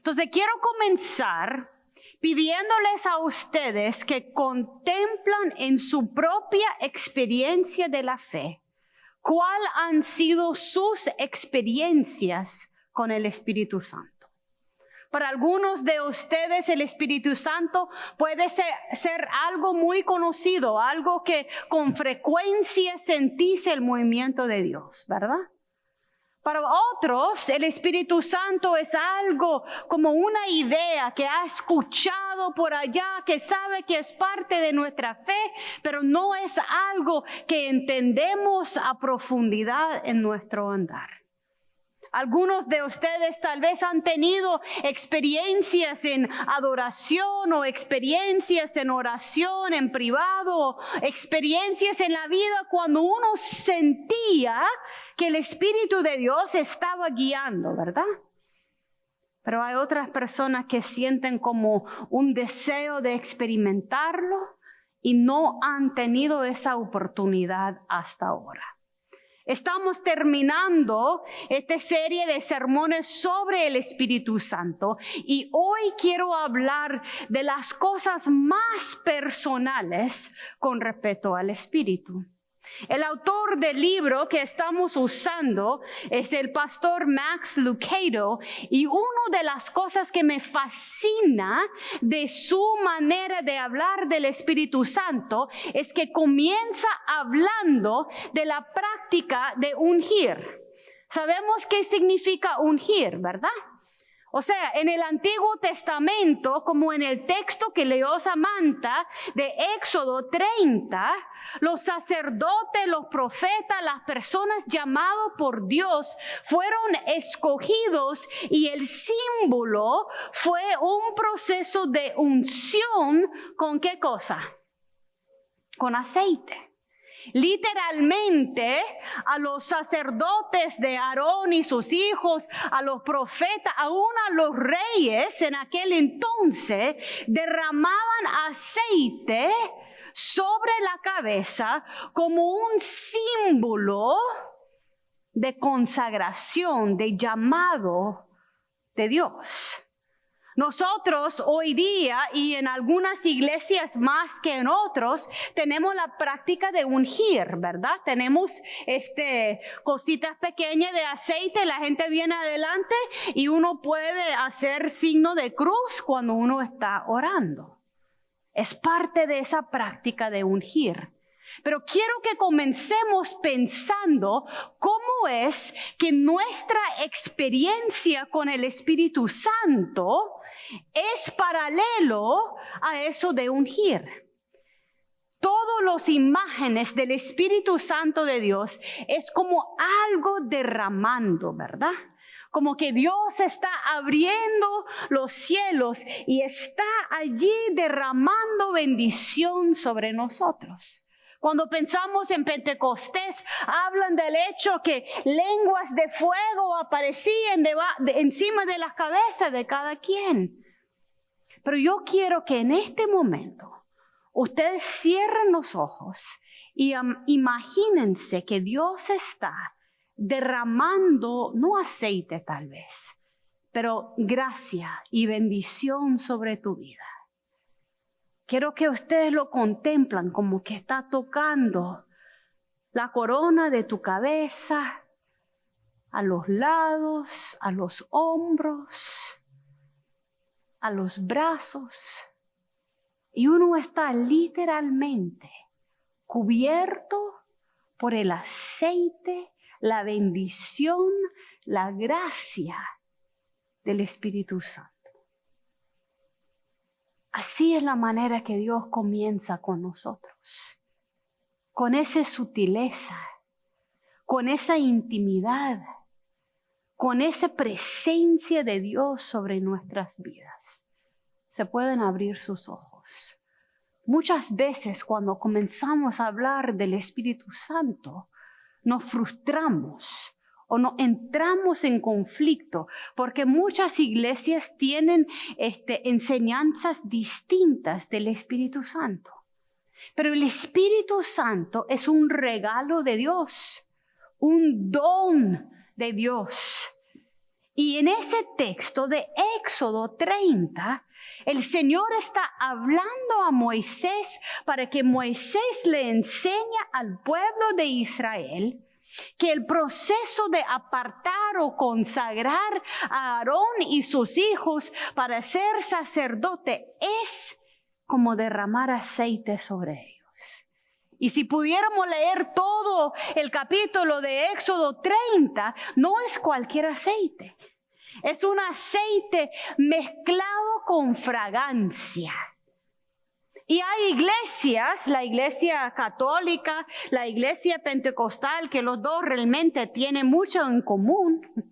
Entonces quiero comenzar pidiéndoles a ustedes que contemplan en su propia experiencia de la fe, ¿cuáles han sido sus experiencias con el Espíritu Santo? Para algunos de ustedes el Espíritu Santo puede ser algo muy conocido, algo que con frecuencia sentís el movimiento de Dios, ¿verdad? Para otros el Espíritu Santo es algo como una idea que ha escuchado por allá, que sabe que es parte de nuestra fe, pero no es algo que entendemos a profundidad en nuestro andar. Algunos de ustedes tal vez han tenido experiencias en adoración o experiencias en oración en privado, experiencias en la vida cuando uno sentía que el Espíritu de Dios estaba guiando, ¿verdad? Pero hay otras personas que sienten como un deseo de experimentarlo y no han tenido esa oportunidad hasta ahora. Estamos terminando esta serie de sermones sobre el Espíritu Santo y hoy quiero hablar de las cosas más personales con respecto al Espíritu. El autor del libro que estamos usando es el pastor Max Lucado y una de las cosas que me fascina de su manera de hablar del Espíritu Santo es que comienza hablando de la práctica de ungir. Sabemos qué significa ungir, ¿verdad? O sea, en el Antiguo Testamento, como en el texto que leyó Samantha de Éxodo 30, los sacerdotes, los profetas, las personas llamadas por Dios fueron escogidos y el símbolo fue un proceso de unción ¿con qué cosa? Con aceite. Literalmente a los sacerdotes de Aarón y sus hijos, a los profetas, aún a los reyes en aquel entonces derramaban aceite sobre la cabeza como un símbolo de consagración, de llamado de Dios. Nosotros hoy día y en algunas iglesias más que en otros tenemos la práctica de ungir, ¿verdad? Tenemos cositas pequeñas de aceite, la gente viene adelante y uno puede hacer signo de cruz cuando uno está orando. Es parte de esa práctica de ungir. Pero quiero que comencemos pensando cómo es que nuestra experiencia con el Espíritu Santo es paralelo a eso de ungir. Todas las imágenes del Espíritu Santo de Dios es como algo derramando, ¿verdad? Como que Dios está abriendo los cielos y está allí derramando bendición sobre nosotros. Cuando pensamos en Pentecostés, hablan del hecho que lenguas de fuego aparecían encima de la cabeza de cada quien. Pero yo quiero que en este momento ustedes cierren los ojos y imagínense que Dios está derramando, no aceite tal vez, pero gracia y bendición sobre tu vida. Quiero que ustedes lo contemplan como que está tocando la corona de tu cabeza, a los lados, a los hombros, a los brazos. Y uno está literalmente cubierto por el aceite, la bendición, la gracia del Espíritu Santo. Así es la manera que Dios comienza con nosotros, con esa sutileza, con esa intimidad, con esa presencia de Dios sobre nuestras vidas. Se pueden abrir sus ojos. Muchas veces cuando comenzamos a hablar del Espíritu Santo, nos frustramos o no entramos en conflicto, porque muchas iglesias tienen enseñanzas distintas del Espíritu Santo. Pero el Espíritu Santo es un regalo de Dios, un don de Dios. Y en ese texto de Éxodo 30, el Señor está hablando a Moisés para que Moisés le enseñe al pueblo de Israel que el proceso de apartar o consagrar a Aarón y sus hijos para ser sacerdote es como derramar aceite sobre ellos. Y si pudiéramos leer todo el capítulo de Éxodo 30, no es cualquier aceite. Es un aceite mezclado con fragancia. Y hay iglesias, la iglesia católica, la iglesia pentecostal, que los dos realmente tienen mucho en común.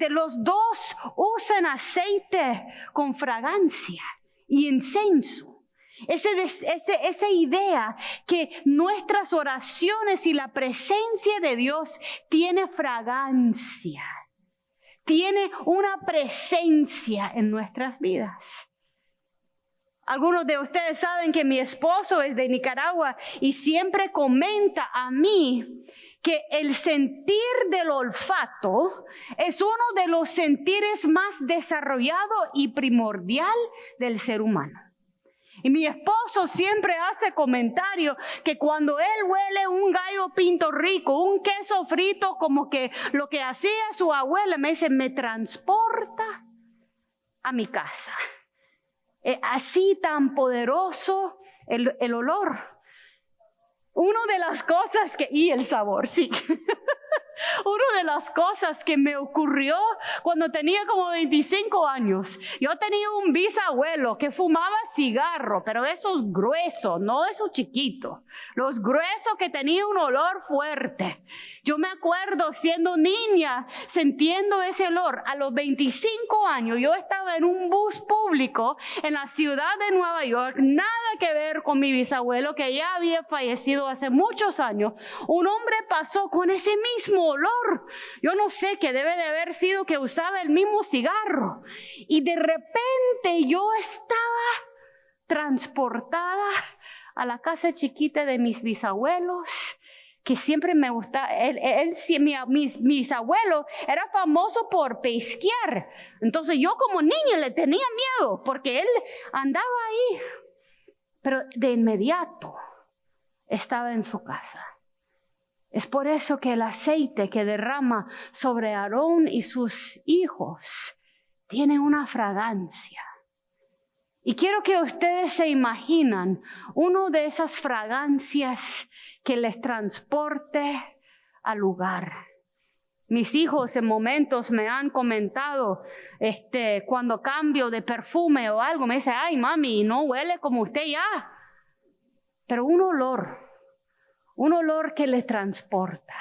Los dos usan aceite con fragancia y incienso. Esa idea que nuestras oraciones y la presencia de Dios tiene fragancia, tiene una presencia en nuestras vidas. Algunos de ustedes saben que mi esposo es de Nicaragua y siempre comenta a mí que el sentir del olfato es uno de los sentires más desarrollado y primordial del ser humano. Y mi esposo siempre hace comentario que cuando él huele un gallo pinto rico, un queso frito, como que lo que hacía su abuela, me dice, me transporta a mi casa. Así tan poderoso el olor. Una de las cosas y el sabor, sí. Una de las cosas que me ocurrió cuando tenía como 25 años, yo tenía un bisabuelo que fumaba cigarro, pero esos gruesos, no esos chiquitos, los gruesos que tenían un olor fuerte. Yo me acuerdo siendo niña, sintiendo ese olor. A los 25 años yo estaba en un bus público en la ciudad de Nueva York, nada que ver con mi bisabuelo que ya había fallecido hace muchos años. Un hombre pasó con ese mismo olor. Yo no sé, qué debe de haber sido que usaba el mismo cigarro. Y de repente yo estaba transportada a la casa chiquita de mis bisabuelos, que siempre me gustaba. Mis abuelos era famoso por pesquear. Entonces yo como niña le tenía miedo porque él andaba ahí. Pero de inmediato estaba en su casa. Es por eso que el aceite que derrama sobre Aarón y sus hijos tiene una fragancia. Y quiero que ustedes se imaginan una de esas fragancias que les transporte al lugar. Mis hijos en momentos me han comentado, cuando cambio de perfume o algo, me dice, ay mami, no huele como usted ya. Pero un olor que le transporta.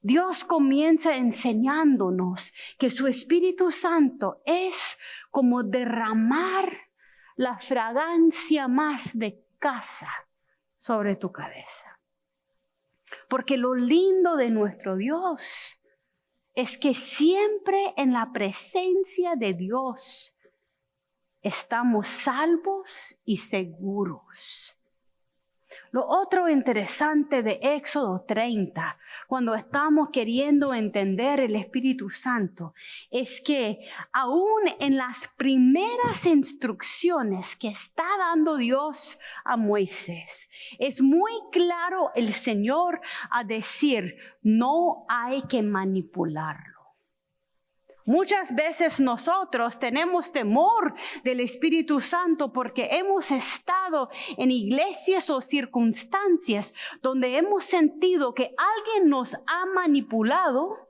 Dios comienza enseñándonos que su Espíritu Santo es como derramar la fragancia más de casa sobre tu cabeza. Porque lo lindo de nuestro Dios es que siempre en la presencia de Dios estamos salvos y seguros. Lo otro interesante de Éxodo 30, cuando estamos queriendo entender el Espíritu Santo, es que aún en las primeras instrucciones que está dando Dios a Moisés, es muy claro el Señor a decir, no hay que manipularlo. Muchas veces nosotros tenemos temor del Espíritu Santo porque hemos estado en iglesias o circunstancias donde hemos sentido que alguien nos ha manipulado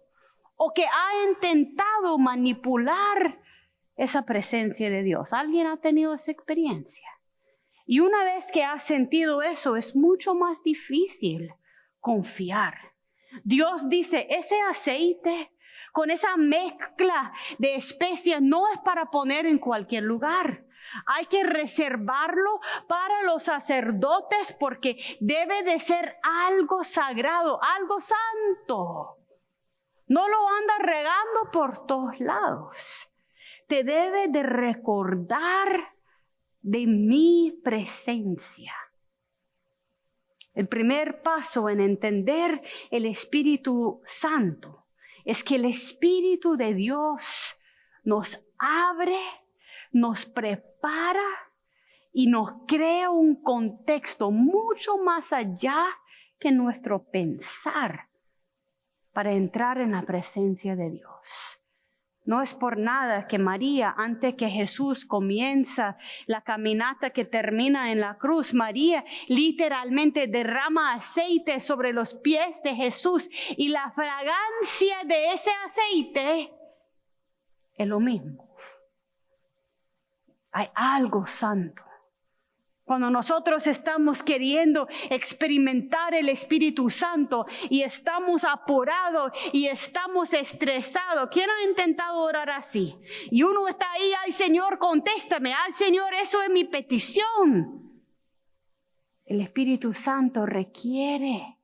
o que ha intentado manipular esa presencia de Dios. ¿Alguien ha tenido esa experiencia? Y una vez que has sentido eso, es mucho más difícil confiar. Dios dice, ese aceite con esa mezcla de especias no es para poner en cualquier lugar. Hay que reservarlo para los sacerdotes porque debe de ser algo sagrado, algo santo. No lo andas regando por todos lados. Te debe de recordar de mi presencia. El primer paso en entender el Espíritu Santo es que el Espíritu de Dios nos abre, nos prepara y nos crea un contexto mucho más allá que nuestro pensar para entrar en la presencia de Dios. No es por nada que María, antes que Jesús comienza la caminata que termina en la cruz, María literalmente derrama aceite sobre los pies de Jesús y la fragancia de ese aceite es lo mismo. Hay algo santo. Cuando nosotros estamos queriendo experimentar el Espíritu Santo y estamos apurados y estamos estresados. ¿Quién ha intentado orar así? Y uno está ahí, ay Señor, contéstame. Ay Señor, eso es mi petición. El Espíritu Santo requiere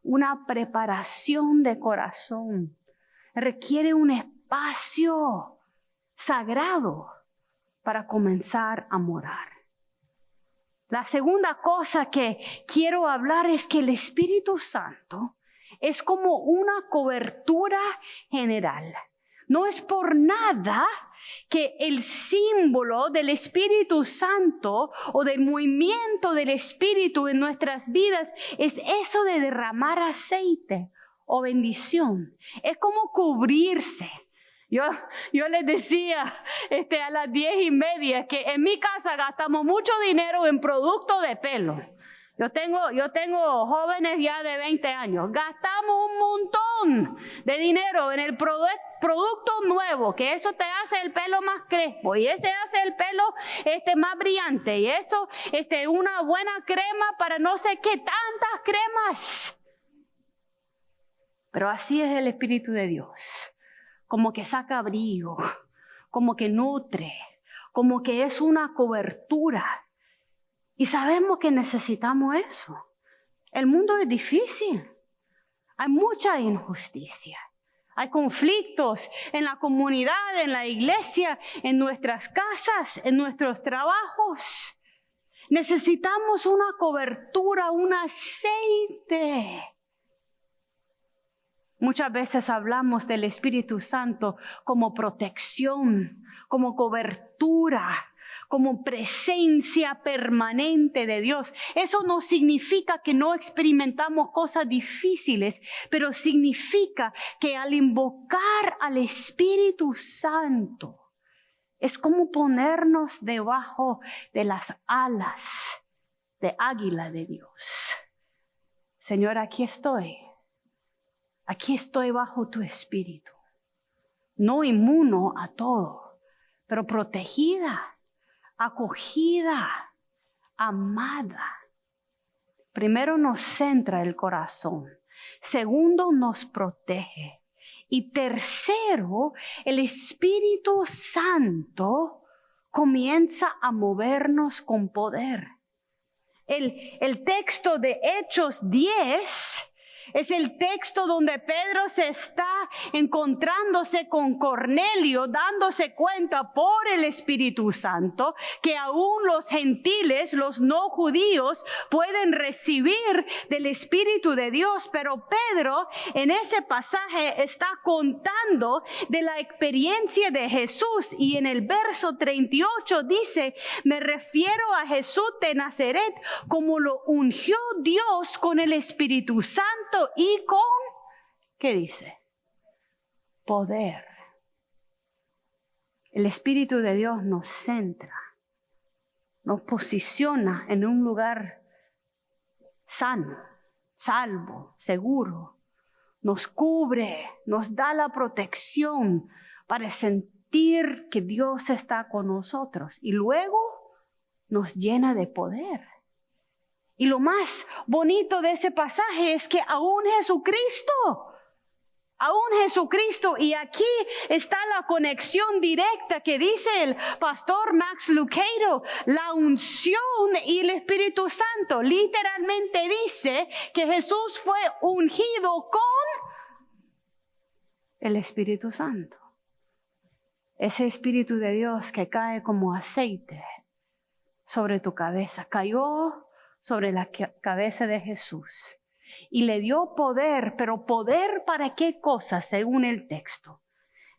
una preparación de corazón. Requiere un espacio sagrado para comenzar a morar. La segunda cosa que quiero hablar es que el Espíritu Santo es como una cobertura general. No es por nada que el símbolo del Espíritu Santo o del movimiento del Espíritu en nuestras vidas es eso de derramar aceite o bendición. Es como cubrirse. Yo les decía a las 10:30 que en mi casa gastamos mucho dinero en productos de pelo. Yo tengo jóvenes ya de 20 años. Gastamos un montón de dinero en el producto nuevo, que eso te hace el pelo más crespo y ese hace el pelo más brillante y eso una buena crema para no sé qué tantas cremas. Pero así es el Espíritu de Dios. Como que saca brillo, como que nutre, como que es una cobertura. Y sabemos que necesitamos eso. El mundo es difícil. Hay mucha injusticia. Hay conflictos en la comunidad, en la iglesia, en nuestras casas, en nuestros trabajos. Necesitamos una cobertura, un aceite. Muchas veces hablamos del Espíritu Santo como protección, como cobertura, como presencia permanente de Dios. Eso no significa que no experimentamos cosas difíciles, pero significa que al invocar al Espíritu Santo, es como ponernos debajo de las alas de águila de Dios. Señor, aquí estoy. Aquí estoy bajo tu espíritu, no inmuno a todo, pero protegida, acogida, amada. Primero nos centra el corazón, segundo nos protege y tercero, el Espíritu Santo comienza a movernos con poder. El texto de Hechos 10 es el texto donde Pedro se está encontrándose con Cornelio, dándose cuenta por el Espíritu Santo que aún los gentiles, los no judíos, pueden recibir del Espíritu de Dios. Pero Pedro en ese pasaje está contando de la experiencia de Jesús y en el verso 38 dice: me refiero a Jesús de Nazaret como lo ungió Dios con el Espíritu Santo y con, ¿qué dice? Poder. El Espíritu de Dios nos centra, nos posiciona en un lugar sano, salvo, seguro. Nos cubre, nos da la protección para sentir que Dios está con nosotros. Y luego nos llena de poder. Y lo más bonito de ese pasaje es que aún Jesucristo, y aquí está la conexión directa que dice el pastor Max Lucado, la unción y el Espíritu Santo. Literalmente dice que Jesús fue ungido con el Espíritu Santo. Ese Espíritu de Dios que cae como aceite sobre tu cabeza, cayó sobre la cabeza de Jesús. y le dio poder, pero ¿poder para qué cosa según el texto?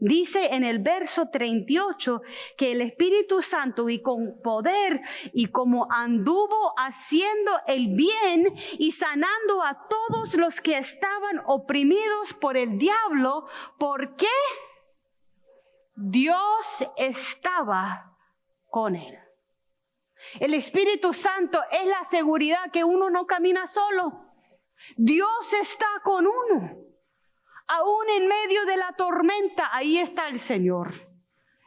Dice en el verso 38 que el Espíritu Santo y con poder y como anduvo haciendo el bien y sanando a todos los que estaban oprimidos por el diablo. ¿Por qué? Dios estaba con él. El Espíritu Santo es la seguridad que uno no camina solo. Dios está con uno. Aún en medio de la tormenta, ahí está el Señor.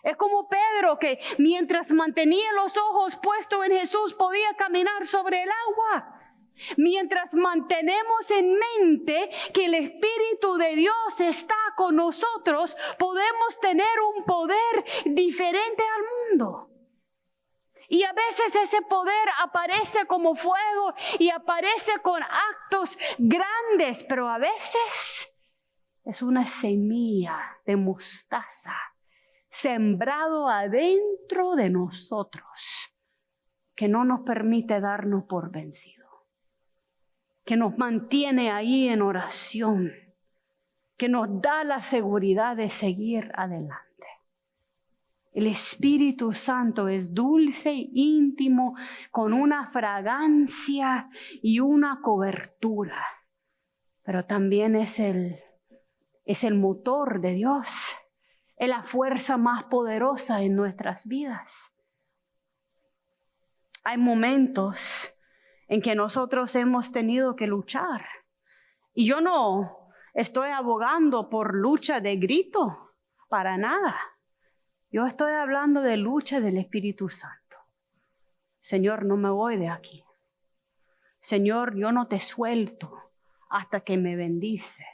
Es como Pedro que mientras mantenía los ojos puestos en Jesús podía caminar sobre el agua. Mientras mantenemos en mente que el Espíritu de Dios está con nosotros, podemos tener un poder diferente al mundo. Y a veces ese poder aparece como fuego y aparece con actos grandes, pero a veces es una semilla de mostaza sembrado adentro de nosotros que no nos permite darnos por vencido, que nos mantiene ahí en oración, que nos da la seguridad de seguir adelante. El Espíritu Santo es dulce, íntimo, con una fragancia y una cobertura, pero también es el motor de Dios, es la fuerza más poderosa en nuestras vidas. Hay momentos en que nosotros hemos tenido que luchar. Y yo no estoy abogando por lucha de grito, para nada. Yo estoy hablando de lucha del Espíritu Santo. Señor, no me voy de aquí. Señor, yo no te suelto hasta que me bendice.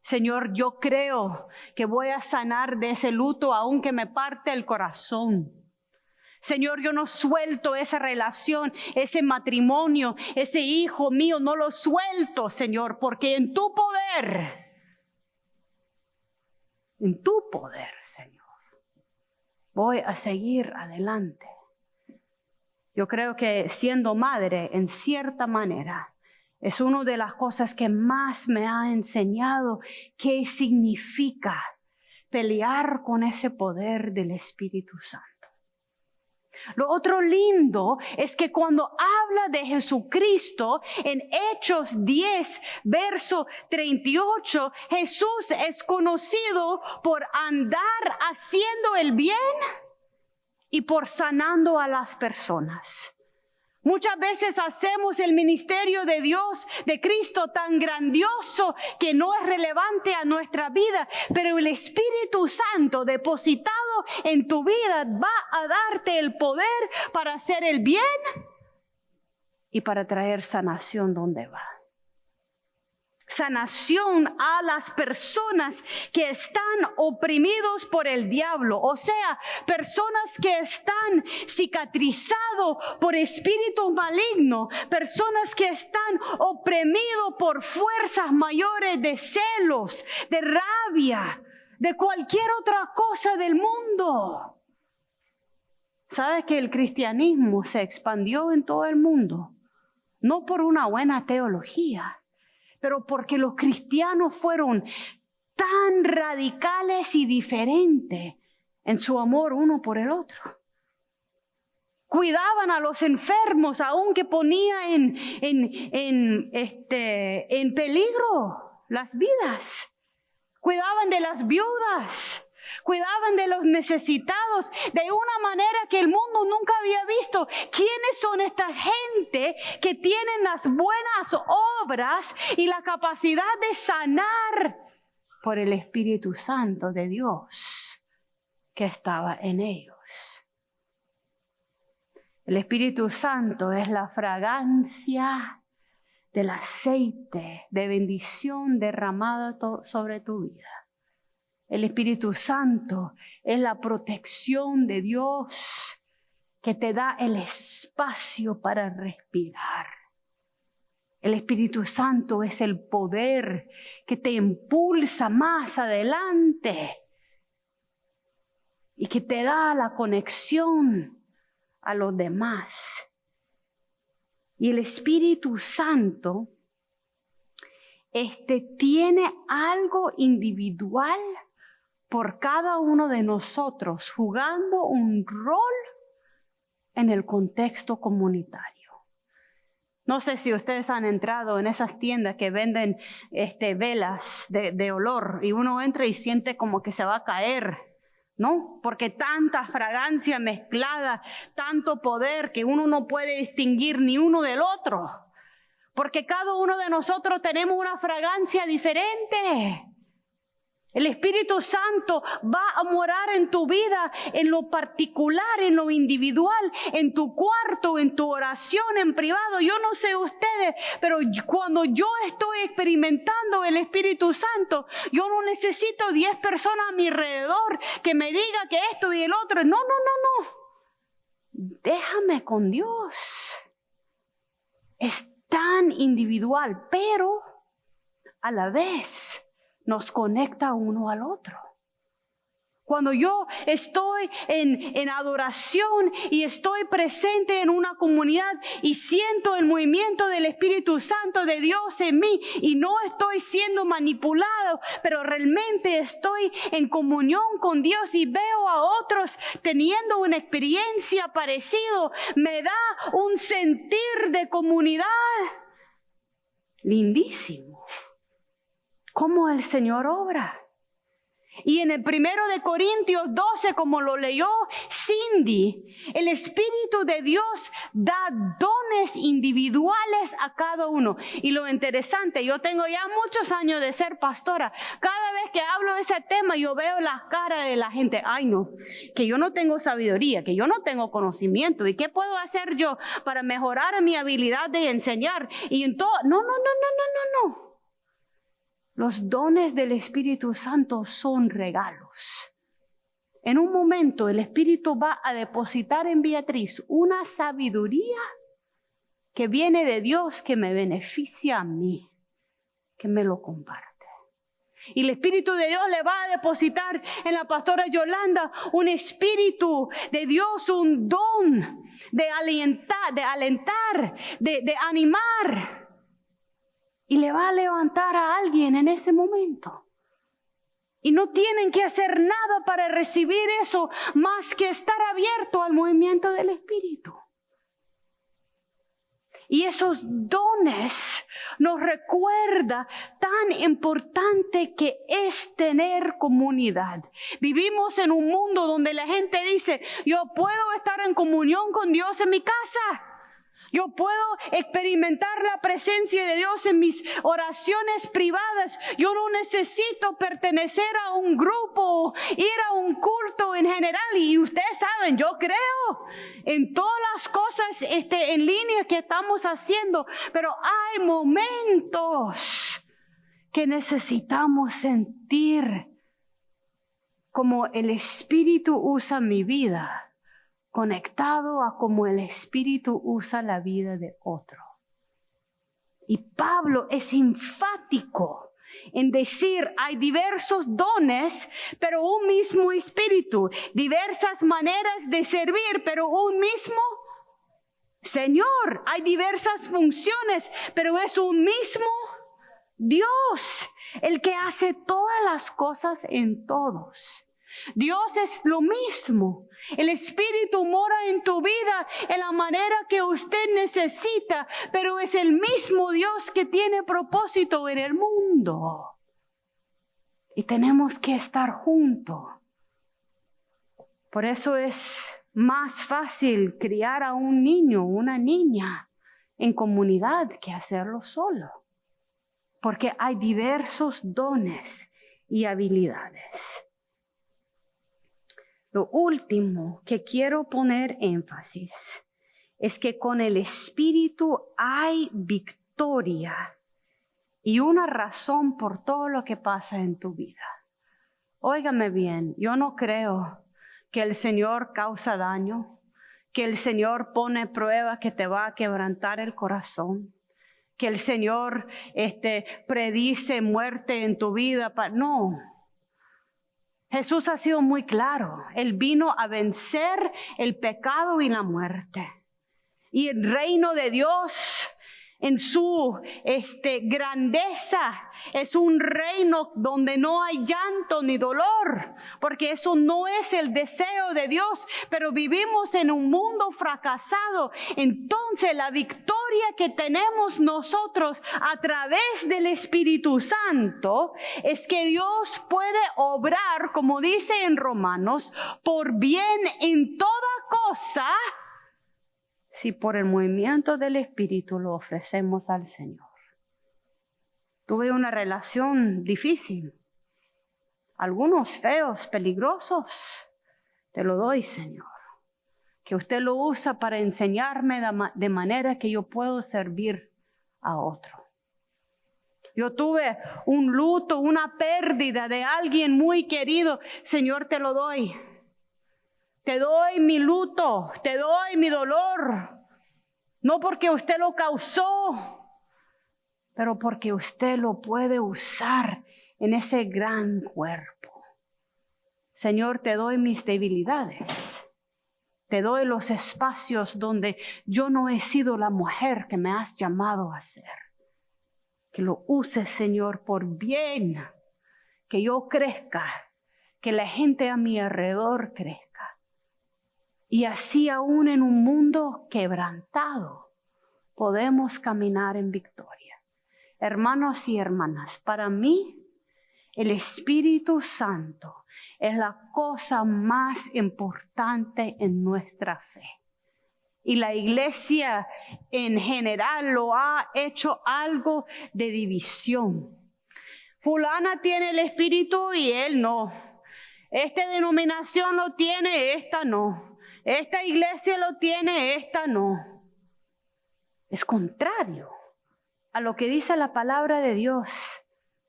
Señor, yo creo que voy a sanar de ese luto aunque me parte el corazón. Señor, yo no suelto esa relación, ese matrimonio, ese hijo mío, no lo suelto, Señor, porque en tu poder, Señor, voy a seguir adelante. Yo creo que siendo madre, en cierta manera, es una de las cosas que más me ha enseñado qué significa pelear con ese poder del Espíritu Santo. Lo otro lindo es que cuando habla de Jesucristo en Hechos 10, verso 38, Jesús es conocido por andar haciendo el bien y por sanando a las personas. Muchas veces hacemos el ministerio de Dios, de Cristo, tan grandioso que no es relevante a nuestra vida, pero el Espíritu Santo depositado en tu vida va a darte el poder para hacer el bien y para traer sanación donde va. Sanación a las personas que están oprimidos por el diablo, o sea, personas que están cicatrizados por espíritus malignos, personas que están oprimidos por fuerzas mayores de celos, de rabia, de cualquier otra cosa del mundo. ¿Sabes que el cristianismo se expandió en todo el mundo? No por una buena teología, pero porque los cristianos fueron tan radicales y diferentes en su amor uno por el otro. Cuidaban a los enfermos, aunque ponía en peligro las vidas. Cuidaban de las viudas. Cuidaban de los necesitados de una manera que el mundo nunca había visto. ¿Quiénes son esta gente que tienen las buenas obras y la capacidad de sanar por el Espíritu Santo de Dios que estaba en ellos? El Espíritu Santo es la fragancia del aceite de bendición derramada sobre tu vida. El Espíritu Santo es la protección de Dios que te da el espacio para respirar. El Espíritu Santo es el poder que te impulsa más adelante y que te da la conexión a los demás. Y el Espíritu Santo tiene algo individual por cada uno de nosotros, jugando un rol en el contexto comunitario. No sé si ustedes han entrado en esas tiendas que venden velas de olor y uno entra y siente como que se va a caer, ¿no? Porque tanta fragancia mezclada, tanto poder que uno no puede distinguir ni uno del otro. Porque cada uno de nosotros tenemos una fragancia diferente. El Espíritu Santo va a morar en tu vida, en lo particular, en lo individual, en tu cuarto, en tu oración, en privado. Yo no sé ustedes, pero cuando yo estoy experimentando el Espíritu Santo, yo no necesito 10 personas a mi alrededor que me digan que esto y el otro. No. Déjame con Dios. Es tan individual, pero a la vez nos conecta uno al otro. Cuando yo estoy en adoración y estoy presente en una comunidad y siento el movimiento del Espíritu Santo de Dios en mí y no estoy siendo manipulado, pero realmente estoy en comunión con Dios y veo a otros teniendo una experiencia parecida, me da un sentir de comunidad lindísimo. ¿Cómo el Señor obra? Y en el 1 Corintios 12, como lo leyó Cindy, el Espíritu de Dios da dones individuales a cada uno. Y lo interesante, yo tengo ya muchos años de ser pastora. Cada vez que hablo de ese tema, yo veo las caras de la gente. Ay, no, que yo no tengo sabiduría, que yo no tengo conocimiento. ¿Y qué puedo hacer yo para mejorar mi habilidad de enseñar? Y en todo, no. Los dones del Espíritu Santo son regalos. En un momento el Espíritu va a depositar en Beatriz una sabiduría que viene de Dios, que me beneficia a mí, que me lo comparte. Y el Espíritu de Dios le va a depositar en la pastora Yolanda un Espíritu de Dios, un don de alentar, de animar. Y le va a levantar a alguien en ese momento. Y no tienen que hacer nada para recibir eso, más que estar abierto al movimiento del Espíritu. Y esos dones nos recuerda tan importante que es tener comunidad. Vivimos en un mundo donde la gente dice, yo puedo estar en comunión con Dios en mi casa. Yo puedo experimentar la presencia de Dios en mis oraciones privadas. Yo no necesito pertenecer a un grupo, ir a un culto en general. Y ustedes saben, yo creo en todas las cosas en línea que estamos haciendo. Pero hay momentos que necesitamos sentir como el Espíritu usa mi vida, conectado a cómo el Espíritu usa la vida de otro. Y Pablo es enfático en decir, hay diversos dones, pero un mismo Espíritu, diversas maneras de servir, pero un mismo Señor. Hay diversas funciones, pero es un mismo Dios, el que hace todas las cosas en todos. Dios es lo mismo. El Espíritu mora en tu vida en la manera que usted necesita, pero es el mismo Dios que tiene propósito en el mundo. Y tenemos que estar juntos. Por eso es más fácil criar a un niño o una niña en comunidad que hacerlo solo. Porque hay diversos dones y habilidades. Lo último que quiero poner énfasis es que con el Espíritu hay victoria y una razón por todo lo que pasa en tu vida. Óigame bien, yo no creo que el Señor causa daño, que el Señor pone prueba que te va a quebrantar el corazón, que el Señor predice muerte en tu vida. No. Jesús ha sido muy claro. Él vino a vencer el pecado y la muerte. Y el reino de Dios en su grandeza. Es un reino donde no hay llanto ni dolor, porque eso no es el deseo de Dios. Pero vivimos en un mundo fracasado. Entonces la victoria que tenemos nosotros a través del Espíritu Santo es que Dios puede obrar, como dice en Romanos, por bien en toda cosa, si por el movimiento del Espíritu lo ofrecemos al Señor. Tuve una relación difícil, algunos feos, peligrosos. Te lo doy, Señor, que usted lo usa para enseñarme de manera que yo puedo servir a otro. Yo tuve un luto, una pérdida de alguien muy querido. Señor, te lo doy. Te doy mi luto, te doy mi dolor. No porque usted lo causó, pero porque usted lo puede usar en ese gran cuerpo. Señor, te doy mis debilidades. Te doy los espacios donde yo no he sido la mujer que me has llamado a ser. Que lo uses, Señor, por bien. Que yo crezca. Que la gente a mi alrededor crezca. Y así aún en un mundo quebrantado, podemos caminar en victoria. Hermanos y hermanas, para mí, el Espíritu Santo es la cosa más importante en nuestra fe. Y la iglesia en general lo ha hecho algo de división. Fulana tiene el Espíritu y él no. Esta denominación lo tiene, esta no. Esta iglesia lo tiene, esta no. Es contrario a lo que dice la palabra de Dios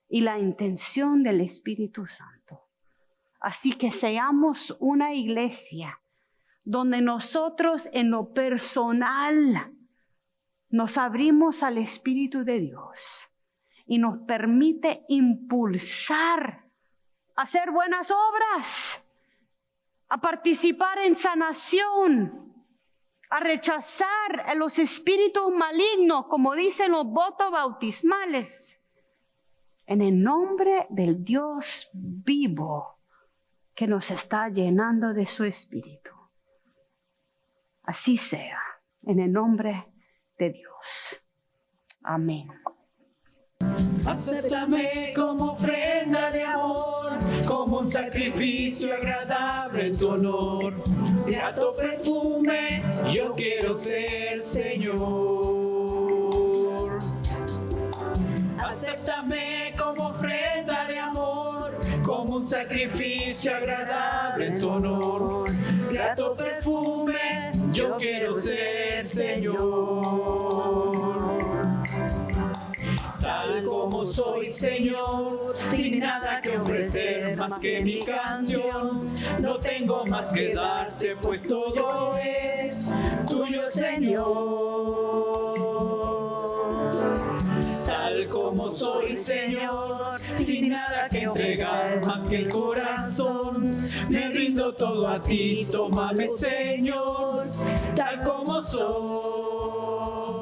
y la intención del Espíritu Santo. Así que seamos una iglesia donde nosotros en lo personal nos abrimos al Espíritu de Dios y nos permite impulsar a hacer buenas obras, a participar en sanación, a rechazar a los espíritus malignos, como dicen los votos bautismales, en el nombre del Dios vivo que nos está llenando de su Espíritu. Así sea, en el nombre de Dios. Amén. Acéptame como ofrenda de amor, como un sacrificio agradable en tu honor. Grato perfume, yo quiero ser, Señor. Acéptame como ofrenda de amor, como un sacrificio agradable en tu honor. Grato perfume, yo quiero ser, Señor. Tal como soy, Señor, sin nada que ofrecer más que mi canción. No tengo más que darte, pues todo es tuyo, Señor. Tal como soy, Señor, sin nada que entregar más que el corazón. Me rindo todo a ti, tómame, Señor, tal como soy.